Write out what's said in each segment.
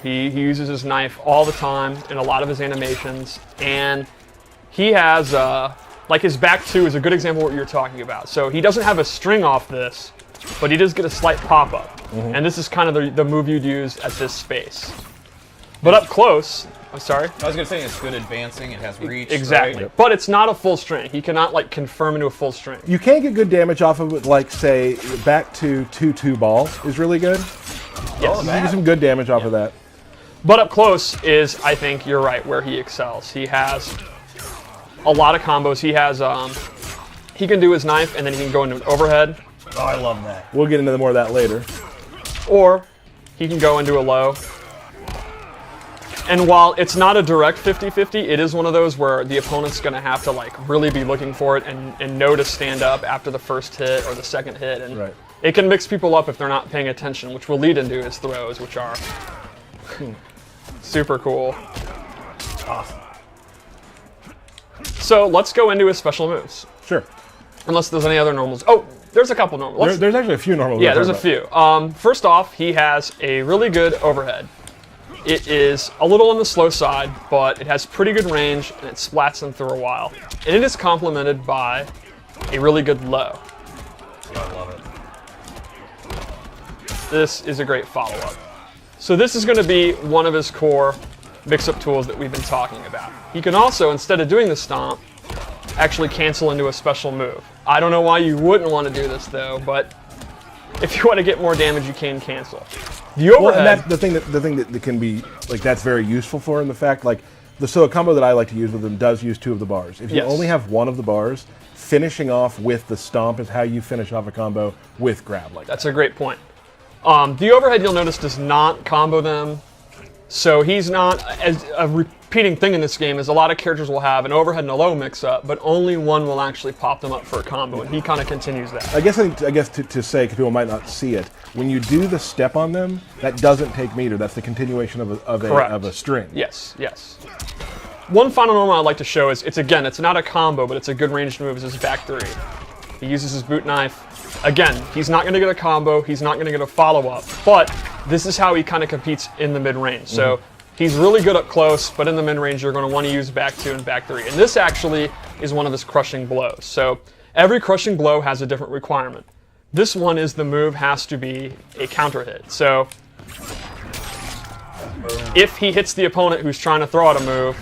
He uses his knife all the time in a lot of his animations, and he has, like his back two is a good example of what you're talking about. So he doesn't have a string off this, but he does get a slight pop-up. And this is kind of the move you'd use at this space. But up close, I'm sorry? I was going to say it's good advancing, it has reach. Exactly, right? but it's not a full string. He cannot like confirm into a full string. You can get good damage off of it, like say back to 2-2 ball is really good. Yes. You can get some good damage off of that. But up close is, I think you're right, where he excels. He has a lot of combos. He has, he can do his knife and then he can go into an overhead. Oh, I love that. We'll get into more of that later. Or he can go into a low. And while it's not a direct 50-50, it is one of those where the opponent's going to have to like really be looking for it and know to stand up after the first hit or the second hit. And it can mix people up if they're not paying attention, which will lead into his throws, which are super cool. Awesome. So let's go into his special moves. Sure. Unless there's any other normals. Oh, there's a couple normals. There's actually a few normals. Yeah, there's a few. First off, he has a really good overhead. It is a little on the slow side, but it has pretty good range, and it splats them through a while. And it is complemented by a really good low. I love it. This is a great follow-up. So this is going to be one of his core mix-up tools that we've been talking about. He can also, instead of doing the stomp, actually cancel into a special move. I don't know why you wouldn't want to do this, though, but if you want to get more damage, you can cancel. The overhead. Well, and that's the thing that can be like that's very useful for in the fact like so a combo that I like to use with them does use 2 of the bars. If you only have 1 of the bars, finishing off with the stomp is how you finish off a combo with grab like That's a great point. The overhead, you'll notice, does not combo them. So he's not, as a repeating thing in this game is a lot of characters will have an overhead and a low mix-up, but only one will actually pop them up for a combo, and he kind of continues that. I guess to say, because people might not see it, when you do the step on them, that doesn't take meter. That's the continuation of a string. Yes, yes. One final normal I'd like to show is, it's not a combo, but it's a good ranged move, is his back 3. He uses his boot knife. Again, he's not going to get a combo, he's not going to get a follow-up, but this is how he kind of competes in the mid-range. So he's really good up close, but in the mid-range you're going to want to use back 2 and back 3. And this actually is one of his crushing blows. So every crushing blow has a different requirement. This one is the move has to be a counter hit. So if he hits the opponent who's trying to throw out a move,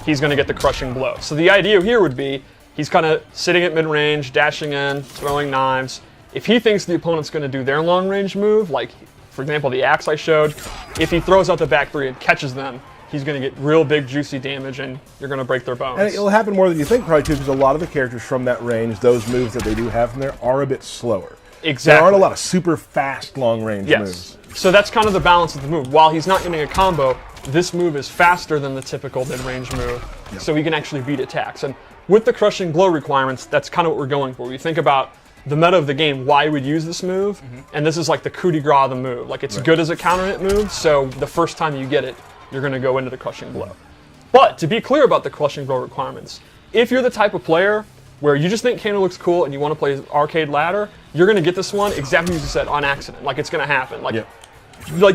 he's going to get the crushing blow. So the idea here would be he's kind of sitting at mid-range, dashing in, throwing knives. If he thinks the opponent's going to do their long-range move, like, for example, the axe I showed, if he throws out the back 3 and catches them, he's going to get real big, juicy damage, and you're going to break their bones. And it'll happen more than you think, probably, too, because a lot of the characters from that range, those moves that they do have from there, are a bit slower. Exactly. There aren't a lot of super fast, long-range moves. So that's kind of the balance of the move. While he's not getting a combo, this move is faster than the typical mid-range move, so he can actually beat attacks. And with the crushing blow requirements, that's kind of what we're going for. We think about the meta of the game, why you would use this move, and this is like the coup de grace of the move. Like, it's good as a counter hit move, so the first time you get it, you're going to go into the crushing blow. But to be clear about the crushing blow requirements, if you're the type of player where you just think Kano looks cool and you want to play arcade ladder, you're going to get this one exactly as you said, on accident. Like, it's going to happen. Like,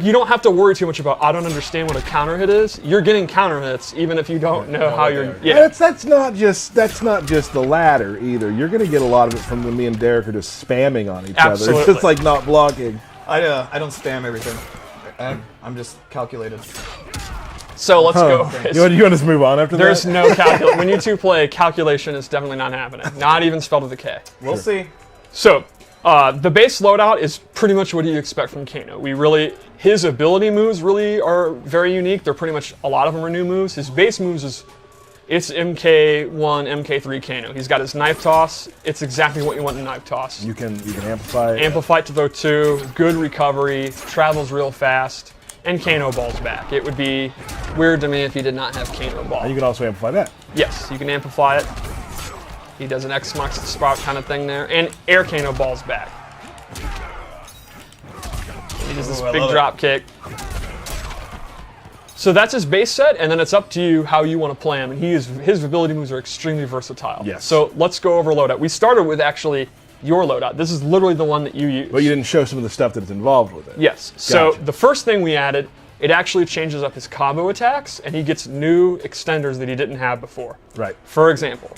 you don't have to worry too much about, I don't understand what a counter hit is. You're getting counter hits even if you don't know how you're... That's not just the ladder either. You're going to get a lot of it from when me and Derek are just spamming on each other. It's just like not blocking. I don't spam everything. I'm just calculated. So let's go. You want to just move on after There's that? no calculation. When you two play, calculation is definitely not happening. Not even spelled with a K. We'll see. So, the base loadout is pretty much what you expect from Kano. His ability moves really are very unique. They're pretty much, a lot of them are new moves. His base moves it's MK1, MK3 Kano. He's got his knife toss. It's exactly what you want in knife toss. You can amplify. Amplify to throw 2, good recovery, travels real fast, and Kano balls back. It would be weird to me if he did not have Kano ball. And you can also amplify that. Yes, you can amplify it. He does an X marks the spot kind of thing there, and air Kano balls back. He does this big drop kick. So that's his base set, and then it's up to you how you want to play him. And his ability moves are extremely versatile. Yes. So let's go over loadout. We started with actually your loadout. This is literally the one that you use. But you didn't show some of the stuff that's involved with it. Yes. So the first thing we added it actually changes up his combo attacks, and he gets new extenders that he didn't have before. Right. For example,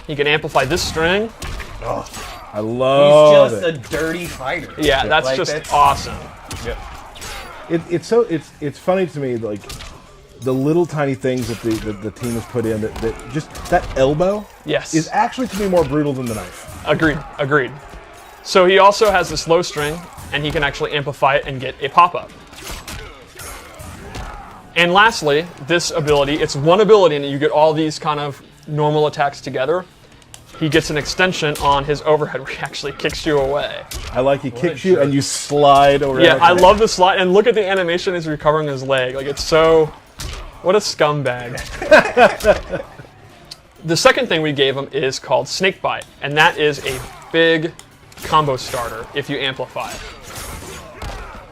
he can amplify this string. I love He's it. just a dirty fighter. Yeah, that's Like, just that's- awesome. Yep. It's funny to me, like the little tiny things that the team has put in, that just that elbow Yes. is actually to me more brutal than the knife. Agreed. So he also has this low string, and he can actually amplify it and get a pop-up. And lastly, this ability, it's one ability, and you get all these kind of normal attacks together. He gets an extension on his overhead where he actually kicks you away. I like he kicks you and you slide over. Yeah, I love the slide, and look at the animation as he's recovering his leg. Like, it's so... What a scumbag. The second thing we gave him is called Snakebite, and that is a big combo starter if you amplify it.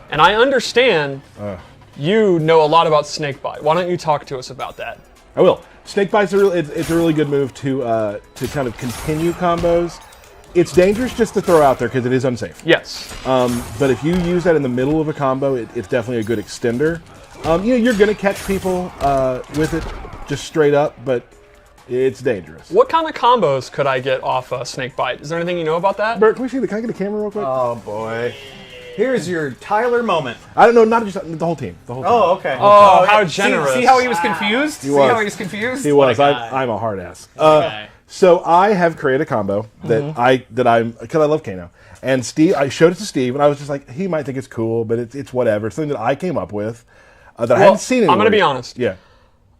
And I understand you know a lot about Snakebite. Why don't you talk to us about that? I will. Snakebite's it's a really good move to kind of continue combos. It's dangerous just to throw out there because it is unsafe. Yes. But if you use that in the middle of a combo, it's definitely a good extender. You're going to catch people with it just straight up, but it's dangerous. What kind of combos could I get off Snakebite? Is there anything you know about that? Bert, can I get a camera real quick? Oh boy. Here's your Tyler moment. I don't know, not just the whole team. The whole team. Oh, okay. Oh, how generous. See how he was confused? He was. How he was confused? He was. What a guy. I'm a hard ass. Okay. So I have created a combo that because I love Kano. And Steve, I showed it to Steve, and I was just like, he might think it's cool, but it's whatever. Something that I came up with that I hadn't seen anywhere. I'm going to be honest. Yeah.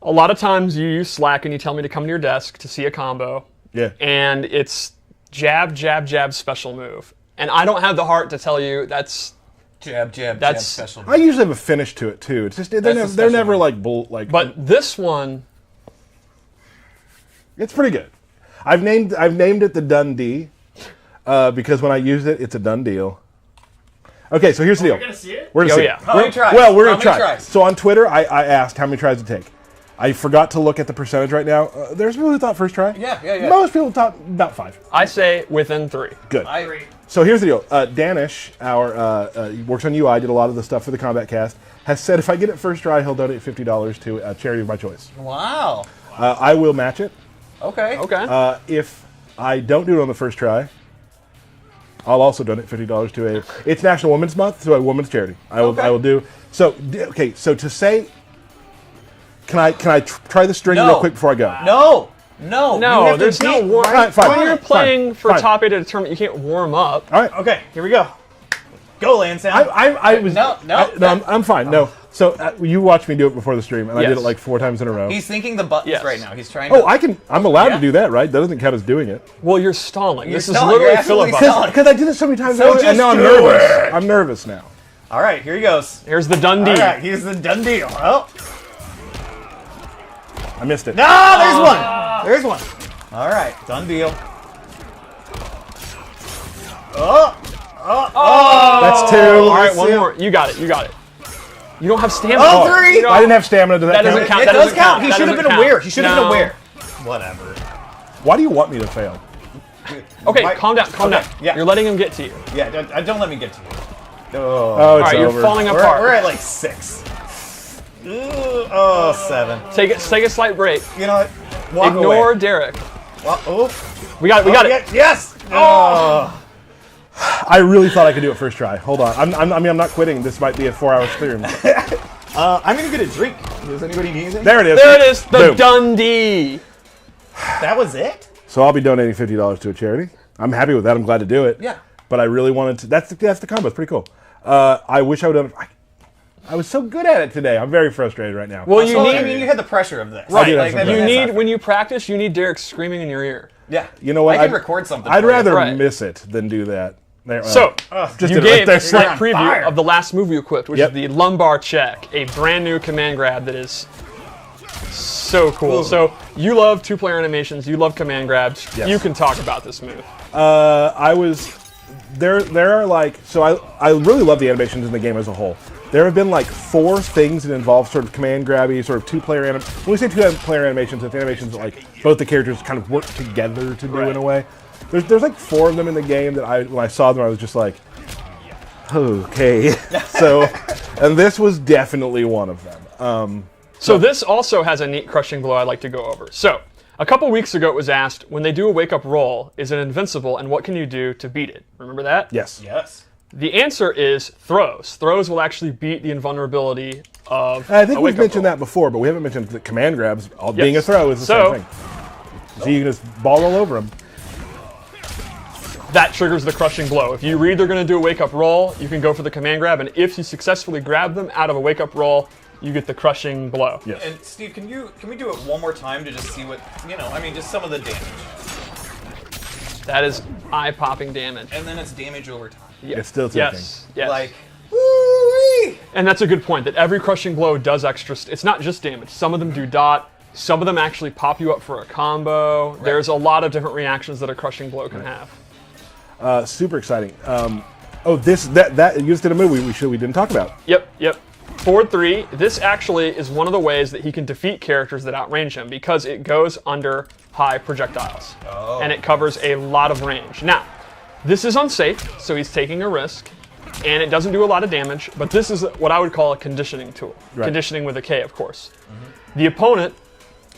A lot of times you use Slack and you tell me to come to your desk to see a combo. Yeah. And it's jab, jab, jab, special move. And I don't have the heart to tell you that's... Jab, jab, That's- jab, special. I usually have a finish to it too. It's just they're never like like. But this one... It's pretty good. I've named it the Dundee because when I use it, it's a done deal. Okay, so here's the deal. We're gonna see it? We're gonna Oh, see yeah. it. How many tries? Well, we're How gonna many try. tries? So on Twitter, I asked how many tries it take. I forgot to look at the percentage right now. There's people who thought first try. Yeah. Most people thought about 5. I say within 3. Good. I agree. So here's the deal. Danish, he works on UI, did a lot of the stuff for the Kombat cast, has said if I get it first try, he'll donate $50 to a charity of my choice. Wow. I will match it. Okay. Okay. If I don't do it on the first try, I'll also donate $50 to it's National Women's Month, so a women's charity. I will do. So, okay, so to say, can I try the string No. real quick before I go? No. no, You have to there's no beat warm... All right, fine. When you're playing for fine. top 8 at a tournament, you can't warm up. All right. Okay, here we go. Go, Lansdowne. I was No. I'm fine. No. So you watched me do it before the stream, and I did Yes. it like 4 times in a row. He's thinking the buttons Yes. right now. He's trying Oh, to... I'm allowed Yeah. to do that, right? That doesn't count as doing it. Well, you're stalling. This is stalling. literally You're absolutely filibuster. stalling. Because I did it so many times, So and just now I'm do nervous. it. I'm nervous now. All right, here he goes. Here's the Dundee. All right, he's the done deal. Oh. I missed it. No, there's one. There's one. All right, done deal. That's 2. All right, one more. You got it. You don't have stamina. Oh, 3. You don't- I didn't have stamina. Does That doesn't count. It That does doesn't count. count. He That should have doesn't been count. aware. He should have been No. aware. Whatever. Why do you want me to fail? Okay, Mike- calm down. okay, yeah. You're letting him get to you. Yeah, don't let me get to you. Oh. Oh, All it's right, over. you're falling We're apart. at like 6. Ooh, oh, 7. Take a slight break. You know what? Walk Ignore away. Derek. Well, oh. We got it. Yes. Oh. I really thought I could do it first try. Hold on. I'm not quitting. This might be a 4-hour stream. I'm gonna get a drink. Does anybody need anything? There it is. There it is. The Boom. Dundee. That was it? So I'll be donating $50 to a charity. I'm happy with that. I'm glad to do it. Yeah. But I really wanted to. That's the combo. It's pretty cool. I wish I would have. I was so good at it today. I'm very frustrated right now. Well, you So, need. I mean, you had the pressure of this. Right. Like, You You that's need not- when you practice. You need Derek screaming in your ear. Yeah. You know what? I can record something. I'd for you. rather Right. miss it than do that. There, So just you did it right gave there. a slight on preview fire. of the last move you equipped, which Yep. is the lumbar check, a brand new command grab that is so cool. Ooh. So you love 2-player animations. You love command grabs. Yes. You can talk about this move. I was there. There are like I really love the animations in the game as a whole. There have been like 4 things that involve sort of command grabby, sort of 2-player anim. When we say 2-player animations, it's animations that like both the characters kind of work together to do in a way. There's like 4 of them in the game that when I saw them I was just like, okay. So And this was definitely one of them. So this also has a neat crushing blow I'd like to go over. So a couple weeks ago it was asked, when they do a wake-up roll, is it invincible and what can you do to beat it? Remember that? Yes. Yes. The answer is throws. Throws will actually beat the invulnerability of I think a we've wake-up mentioned roll. that before, but we haven't mentioned that command grabs, being a throw, is the So- same thing. So you can just ball all over them. That triggers the crushing blow. If you read they're going to do a wake-up roll, you can go for the command grab, and if you successfully grab them out of a wake-up roll, you get the crushing blow. Yes. And Steve, can we do it one more time to just see what just some of the damage, That is eye-popping damage. and then it's damage over time. Yeah. It's still ticking. Yes. Yes. Like, woo-wee! And that's a good point, that every crushing blow does extra. It's not just damage. Some of them do dot. Some of them actually pop you up for a combo. There's a lot of different reactions that a crushing blow can have. Super exciting. That you just did a move we didn't talk about. Yep. Forward 3, this actually is one of the ways that he can defeat characters that outrange him because it goes under high projectiles. And it covers a lot of range. Now, this is unsafe, so he's taking a risk, and it doesn't do a lot of damage, but this is what I would call a conditioning tool. Right. Conditioning with a K, of course. The opponent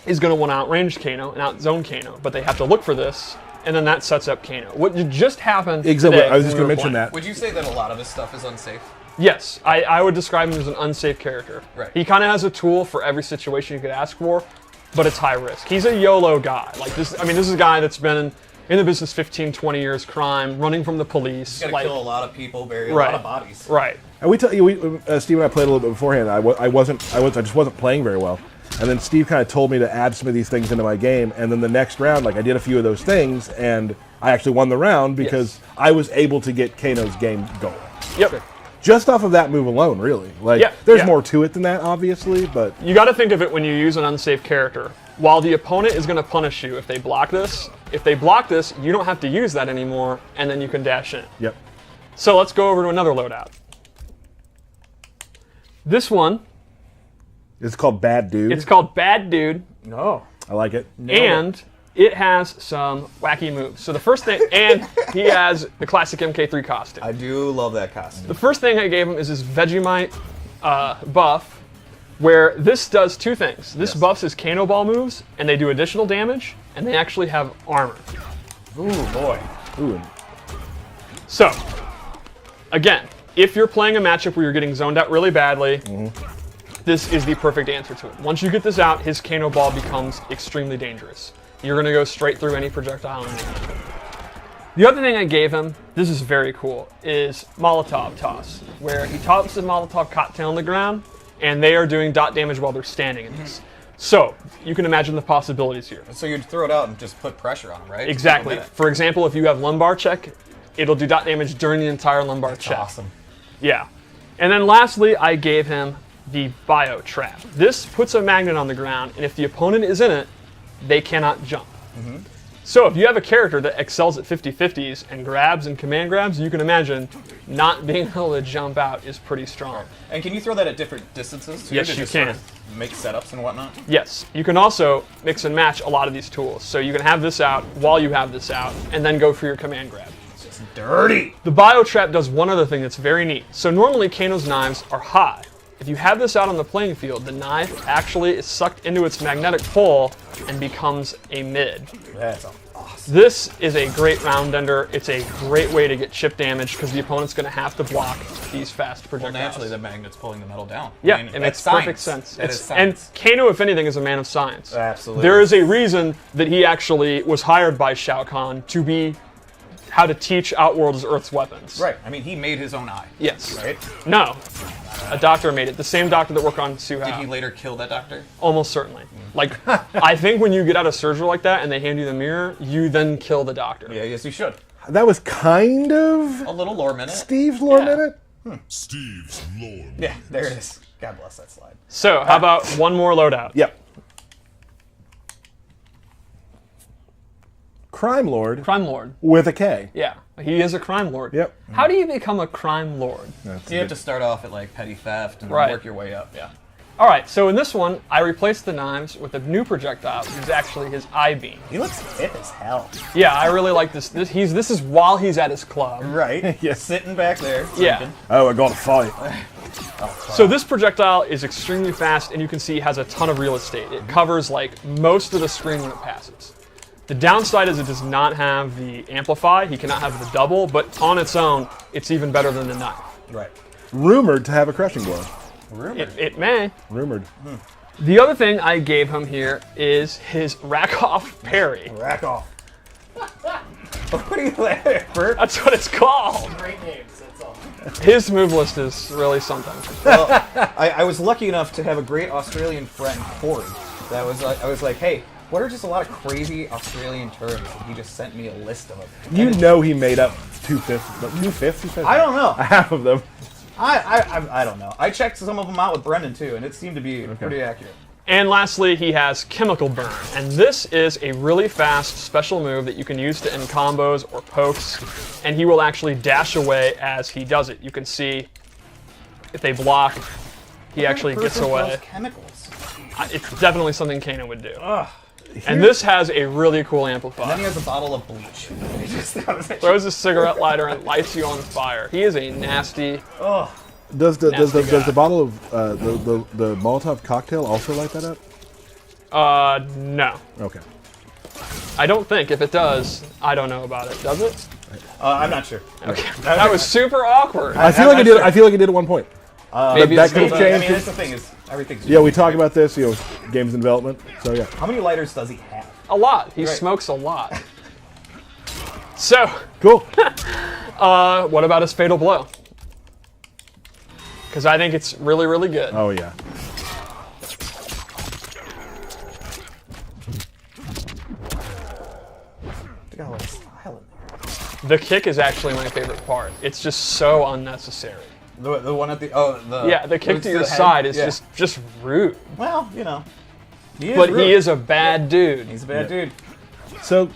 is going to want to outrange Kano and outzone Kano, but they have to look for this, and then that sets up Kano. What just happened Exactly. today I was just when going we to were mention playing. that. Would you say that a lot of his stuff is unsafe? Yes, I would describe him as an unsafe character. Right. He kind of has a tool for every situation you could ask for, but it's high risk. He's a YOLO guy. Like this is a guy that's been in the business 15, 20 years, crime, running from the police. He's got to kill a lot of people, bury a Right. lot of bodies. Right. And Steve and I played a little bit beforehand. I just wasn't playing very well. And then Steve kind of told me to add some of these things into my game. And then the next round, I did a few of those things, and I actually won the round because I was able to get Kano's game going. Yep. Just off of that move alone, really. There's more to it than that, obviously, but You got to think of it when you use an unsafe character. While the opponent is going to punish you if they block this, you don't have to use that anymore, and then you can dash in. yep. So let's go over to another loadout. This one, It's called Bad Dude. it's called Bad Dude. No. I like it. And it has some wacky moves. So the first thing, and he has the classic MK3 costume. I do love that costume. The first thing I gave him is his Vegemite buff, where this does two things. This buffs his Kano Ball moves, and they do additional damage, and they actually have armor. Ooh, boy. Ooh, So, again, if you're playing a matchup where you're getting zoned out really badly, this is the perfect answer to it. Once you get this out, his Kano Ball becomes extremely dangerous. You're going to go straight through any projectile in the game. The other thing I gave him, this is very cool, is Molotov toss, where he tosses a Molotov cocktail on the ground, and they are doing dot damage while they're standing in this. So, you can imagine the possibilities here. So you'd throw it out and just put pressure on him, right? Exactly. For example, if you have lumbar check, it'll do dot damage during the entire lumbar check. Awesome. Yeah. And then lastly, I gave him the bio trap. This puts a magnet on the ground, and if the opponent is in it, they cannot jump. So if you have a character that excels at 50-50s and grabs and command grabs, you can imagine not being able to jump out is pretty strong. And can you throw that at different distances too? Yes, to you just can. Sort of make setups and whatnot? Yes, you can also mix and match a lot of these tools. So you can have this out while you have this out, and then go for your command grab. It's just dirty. The bio trap does one other thing that's very neat. So normally Kano's knives are high. If you have this out on the playing field, the knife actually is sucked into its magnetic pole and becomes a mid. That's awesome. This is a great round ender. It's a great way to get chip damage because the opponent's going to have to block these fast Well, projectiles. naturally the magnet's pulling the metal down. Yeah, I mean, it makes that's perfect science. sense. That is And science. Kano, if anything, is a man of science. Absolutely. There is a reason that he actually was hired by Shao Kahn to be how to teach Outworld's Earth's weapons. Right. I mean, he made his own eye. Yes. Right? No. A doctor made it. The same doctor that worked on Su Did Hao. he later kill that doctor? Almost certainly. Like, I think when you get out of surgery like that and they hand you the mirror, you then kill the doctor. Yeah, yes, he should. that was kind of A little lore minute. Steve's lore Yeah. minute. Steve's lore. Yeah, there it is. God bless that slide. So, how about one more loadout? Yep. Crime Lord Crime Lord. with a K. Yeah, he is a crime lord. Yep. How do you become a crime lord? You have to start off at like petty theft and Right. work your way up. Yeah. All right, so in this one, I replaced the knives with a new projectile, which is actually his I-beam. He looks hip as hell. Yeah, I really like this. This is while he's at his club. Right. Yeah. Sitting back there. Yeah. drinking. Oh, I got to fight. So this projectile is extremely fast, and you can see has a ton of real estate. It covers like most of the screen when it passes. The downside is it does not have the amplify. He cannot have the double, but on its own, it's even better than the knife. Right. Rumored to have a crushing blow. It may. Rumored. The other thing I gave him here is his rack-off parry. Rack off. What are you laughing at, Bert? That's what it's called. Great names, that's all. His move list is really something. Well, I was lucky enough to have a great Australian friend, Corey. That was I was like, hey, what are just a lot of crazy Australian terms? And he just sent me a list of them. You know he made up 2/5, but 2/5. He said I don't know. half of them. I don't know. I checked some of them out with Brendan too, and it seemed to be pretty accurate. And lastly, he has Chemical Burn. And this is a really fast special move that you can use to end combos or pokes. And he will actually dash away as he does it. You can see if they block, he actually gets away. Chemicals. It's definitely something Kano would do. And this has a really cool And then amplifier. he has a bottle of bleach. He just Throws a cigarette lighter and lights you on fire. He is a nasty. oh. Does the Nasty guy. does the bottle of the Molotov cocktail also light that up? No. Okay. I don't think. If it does, I don't know about it. Does it? I'm not sure. Okay. That was super awkward. I feel like I did. I feel like I did at one point. Maybe that it's could have me. I mean, changed. that's the thing is everything's. Yeah, we talk about this. You know, games in development. So yeah. How many lighters does he have? A lot. He Right. smokes a lot. So, Cool. what about his Fatal Blow? Because I think it's really, really good. Oh yeah. They got a lot of style in The kick is actually my favorite part. It's just so unnecessary. there. The one at the Yeah, the kick to your head? side is Yeah. just rude. Well, you know. He is But rude. he is a bad dude. He's a bad dude. So